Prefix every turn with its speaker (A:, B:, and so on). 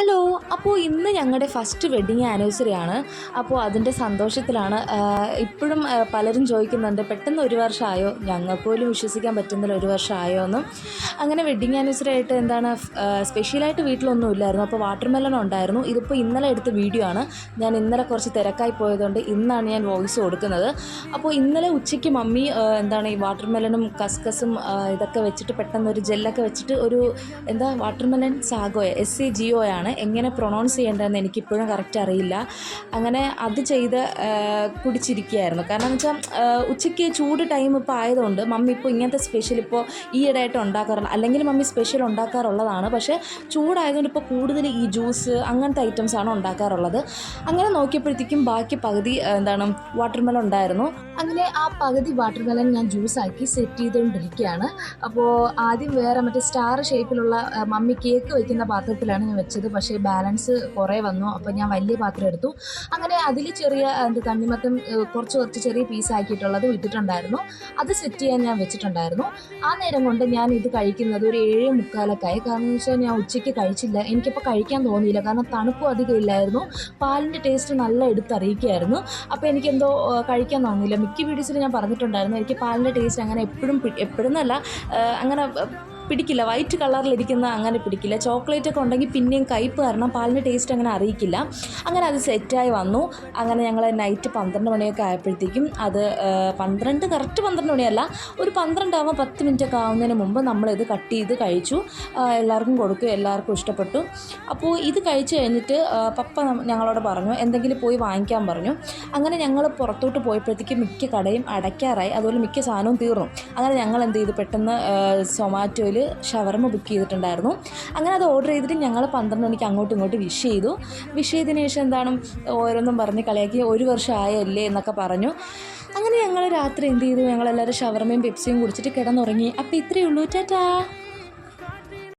A: Hello. അപ്പോൾ ഇന്ന് ഞങ്ങളുടെ ഫസ്റ്റ് വെഡ്ഡിങ് ആനിവേഴ്സറി ആണ്. അപ്പോൾ അതിൻ്റെ സന്തോഷത്തിലാണ്. ഇപ്പോഴും പലരും ചോദിക്കുന്നുണ്ട്, പെട്ടെന്ന് ഒരു വർഷമായോ, ഞങ്ങൾക്ക് പോലും വിശ്വസിക്കാൻ പറ്റുന്നില്ല ഒരു വർഷമായോ എന്ന്. അങ്ങനെ വെഡ്ഡിങ് ആനിവേഴ്സറി ആയിട്ട് എന്താണ് സ്പെഷ്യലായിട്ട് വീട്ടിലൊന്നും ഇല്ലായിരുന്നു. അപ്പോൾ വാട്ടർ മെലൺ ഉണ്ടായിരുന്നു. ഇതിപ്പോൾ ഇന്നലെ എടുത്ത വീഡിയോ ആണ്. ഞാൻ ഇന്നലെ കുറച്ച് തിരക്കായി പോയതുകൊണ്ട് ഇന്നാണ് ഞാൻ വോയിസ് കൊടുക്കുന്നത്. അപ്പോൾ ഇന്നലെ ഉച്ചയ്ക്ക് മമ്മി ഈ വാട്ടർ മെലണും കസ്കസും ഇതൊക്കെ വെച്ചിട്ട് പെട്ടെന്നൊരു ജെല്ലൊക്കെ വെച്ചിട്ട് ഒരു വാട്ടർ മെലൺ സാഗോയ SAGO ആണ്, എങ്ങനെ പ്രൊണൗൺസ് ചെയ്യേണ്ടതെന്ന് എനിക്കിപ്പോഴും കറക്റ്റ് അറിയില്ല. അങ്ങനെ അത് ചെയ്ത് കുടിച്ചിരിക്കുകയായിരുന്നു. കാരണം എന്ന് വെച്ചാൽ ഉച്ചയ്ക്ക് ചൂട് ടൈം ഇപ്പോൾ ആയതുകൊണ്ട് മമ്മി ഇപ്പോൾ ഇങ്ങനത്തെ സ്പെഷ്യൽ ഇപ്പോൾ ഈയിടെയായിട്ട് ഉണ്ടാക്കാറില്ല. അല്ലെങ്കിൽ മമ്മി സ്പെഷ്യൽ ഉണ്ടാക്കാറുള്ളതാണ്, പക്ഷേ ചൂടായതുകൊണ്ട് ഇപ്പോൾ കൂടുതൽ ഈ ജ്യൂസ് അങ്ങനത്തെ ഐറ്റംസാണ് ഉണ്ടാക്കാറുള്ളത്. അങ്ങനെ നോക്കിയപ്പോഴത്തേക്കും ബാക്കി പകുതി വാട്ടർ മെലൺ ഉണ്ടായിരുന്നു. അങ്ങനെ ആ പകുതി വാട്ടർ മെലൺ ഞാൻ ജ്യൂസാക്കി സെറ്റ് ചെയ്തുകൊണ്ടിരിക്കുകയാണ്. അപ്പോൾ ആദ്യം വേറെ മറ്റേ സ്റ്റാർ ഷേപ്പിലുള്ള മമ്മി കേക്ക് വയ്ക്കുന്ന പാത്രത്തിലാണ് ഞാൻ വെച്ചത്. പക്ഷേ ബാലൻസ് കുറേ വന്നു. അപ്പോൾ ഞാൻ വലിയ പാത്രം എടുത്തു. അങ്ങനെ അതിൽ ചെറിയ തണ്ണിമത്തം കുറച്ച് ചെറിയ പീസാക്കിയിട്ടുള്ളത് ഇട്ടിട്ടുണ്ടായിരുന്നു. അത് സെറ്റ് ചെയ്യാൻ ഞാൻ വെച്ചിട്ടുണ്ടായിരുന്നു. ആ നേരം കൊണ്ട് ഞാൻ ഇത് കഴിക്കുന്നത് ഒരു 7:45. കാരണം എന്ന് വെച്ചാൽ ഞാൻ ഉച്ചയ്ക്ക് കഴിച്ചില്ല. എനിക്കിപ്പോൾ കഴിക്കാൻ തോന്നിയില്ല, കാരണം തണുപ്പും അധികം ഇല്ലായിരുന്നു. പാലിൻ്റെ ടേസ്റ്റ് നല്ല എടുത്തറിയിക്കുകയായിരുന്നു. അപ്പോൾ എനിക്കെന്തോ കഴിക്കാൻ തോന്നിയില്ല. മിക്ക വീഡിയോസിൽ ഞാൻ പറഞ്ഞിട്ടുണ്ടായിരുന്നു, എനിക്ക് പാലിൻ്റെ ടേസ്റ്റ് അങ്ങനെ എപ്പോഴും അങ്ങനെ പിടിക്കില്ല. വൈറ്റ് കളറിലിരിക്കുന്ന അങ്ങനെ പിടിക്കില്ല. ചോക്ലേറ്റൊക്കെ ഉണ്ടെങ്കിൽ പിന്നെയും കയ്പ്പ് കാരണം പാലിൻ്റെ ടേസ്റ്റ് അങ്ങനെ അറിയിക്കില്ല. അങ്ങനെ അത് സെറ്റായി വന്നു. അങ്ങനെ ഞങ്ങൾ നൈറ്റ് 12 മണിയൊക്കെ ആയപ്പോഴത്തേക്കും അത് കറക്റ്റ് 12 മണിയല്ല, ഒരു 12 ആവാൻ 10 മിനിറ്റൊക്കെ ആവുന്നതിന് മുമ്പ് നമ്മളിത് കട്ട് ചെയ്ത് കഴിച്ചു. എല്ലാവർക്കും കൊടുക്കും, എല്ലാവർക്കും ഇഷ്ടപ്പെട്ടു. അപ്പോൾ ഇത് കഴിച്ച് കഴിഞ്ഞിട്ട് പപ്പ ഞങ്ങളോട് പറഞ്ഞു എന്തെങ്കിലും പോയി വാങ്ങിക്കാൻ പറഞ്ഞു. അങ്ങനെ ഞങ്ങൾ പുറത്തോട്ട് പോയപ്പോഴത്തേക്കും മിക്ക കടയും അടയ്ക്കാറായി, അതുപോലെ മിക്ക സാധനവും തീർന്നു. അങ്ങനെ ഞങ്ങൾ എന്ത് ചെയ്തു, പെട്ടെന്ന് സൊമാറ്റോയിൽ ഷവർമ ബുക്ക് ചെയ്തിട്ടുണ്ടായിരുന്നു. അങ്ങനെ അത് ഓർഡർ ചെയ്തിട്ട് ഞങ്ങൾ 12 മണിക്ക് അങ്ങോട്ടും ഇങ്ങോട്ട് വിഷ് ചെയ്തതിന് ശേഷം ഓരോന്നും പറഞ്ഞ് കളിയാക്കി, ഒരു വർഷം ആയല്ലേ എന്നൊക്കെ പറഞ്ഞു. അങ്ങനെ ഞങ്ങൾ രാത്രി എന്ത് ചെയ്തു, ഞങ്ങളെല്ലാവരും ഷവർമയും പെപ്സിയും കുടിച്ചിട്ട് കിടന്നുറങ്ങി. അപ്പോൾ ഇത്രയേ ഉള്ളൂ. ടാറ്റാ.